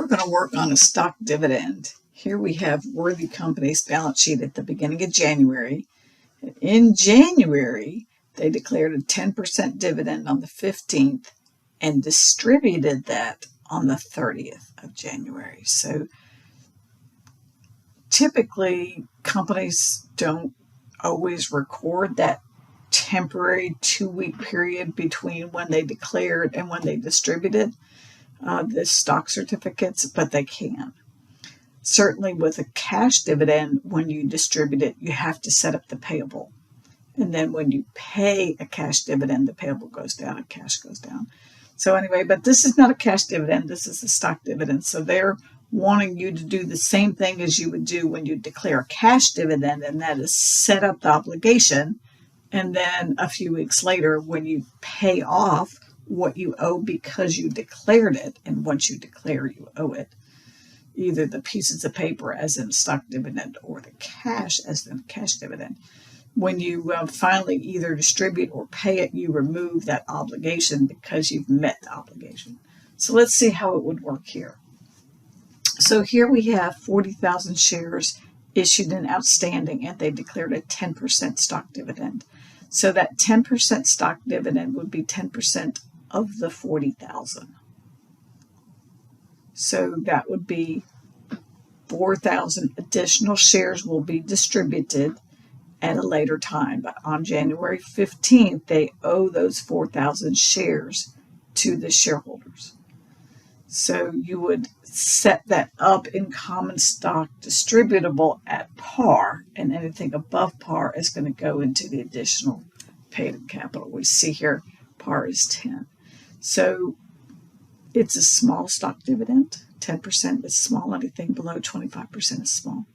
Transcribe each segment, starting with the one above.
we're going to work on a stock dividend. Here we have Worthy Company's balance sheet at the beginning of January. In January, they declared a 10% dividend on the 15th and distributed that on the 30th of January. So typically, companies don't always record that temporary 2-week period between when they declared and when they distributed the stock certificates, but they can. Certainly with a cash dividend, when you distribute it, you have to set up the payable. And then when you pay a cash dividend, the payable goes down and cash goes down. So anyway, but this is not a cash dividend, this is a stock dividend. So they're wanting you to do the same thing as you would do when you declare a cash dividend, and that is set up the obligation. And then a few weeks later, when you pay off what you owe because you declared it, and once you declare, you owe it, either the pieces of paper as in stock dividend or the cash as in cash dividend. When you finally either distribute or pay it, you remove that obligation because you've met the obligation. So let's see how it would work here. So here we have 40,000 shares issued and outstanding, and they declared a 10% stock dividend. So that 10% stock dividend would be 10% of the 40,000. So that would be 4,000 additional shares will be distributed at a later time. But on January 15th, they owe those 4,000 shares to the shareholders. So you would set that up in common stock distributable at par, and anything above par is going to go into the additional paid-in capital. We see here par is 10. So it's a small stock dividend. 10% is small. Anything below 25% is small.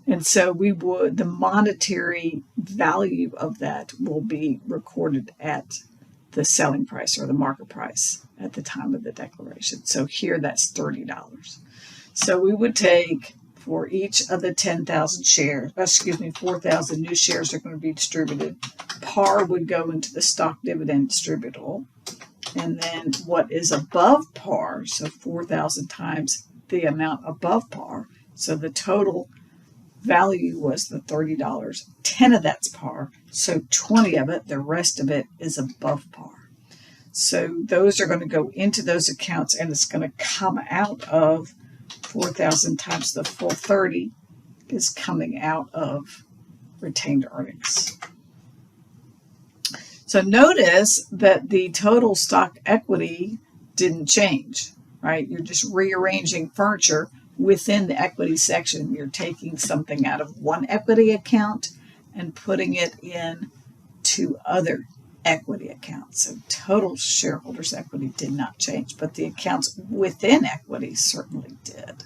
And so the monetary value of that will be recorded at the selling price or the market price at the time of the declaration. So here that's $30. So we would take for each of the 10,000 shares, 4,000 new shares are going to be distributed. Par would go into the stock dividend distributable. And then what is above par, so 4,000 times the amount above par. So the total value was the $30. 10 of that's par, so 20 of it, the rest of it is above par. So those are going to go into those accounts, and it's going to come out of 4,000 times the full 30 is coming out of retained earnings. So notice that the total stock equity didn't change, right? You're just rearranging furniture within the equity section. You're taking something out of one equity account and putting it in to other equity accounts. So total shareholders' equity did not change, but the accounts within equity certainly did.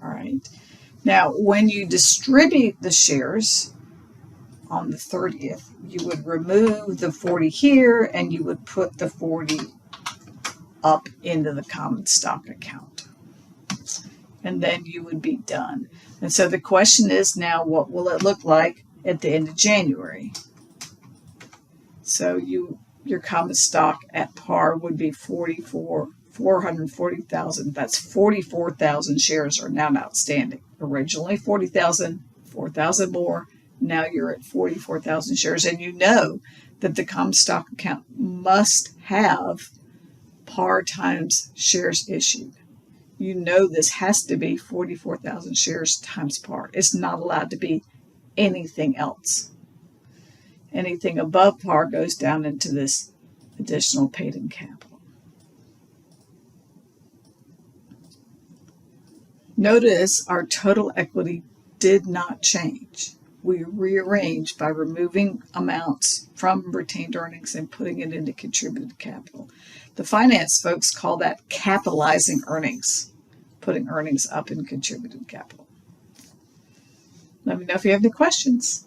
All right. Now, when you distribute the shares on the 30th, you would remove the 40 here, and you would put the 40 up into the common stock account. And then you would be done. And so the question is now, what will it look like at the end of January? So your common stock at par would be 440,000. That's 44,000 shares are now outstanding. Originally 40,000, 4,000 more. Now you're at 44,000 shares, and you know that the common stock account must have par times shares issued. You know this has to be 44,000 shares times par. It's not allowed to be anything else. Anything above par goes down into this additional paid-in capital. Notice our total equity did not change. We rearranged by removing amounts from retained earnings and putting it into contributed capital. The finance folks call that capitalizing earnings, putting earnings up in contributed capital. Let me know if you have any questions.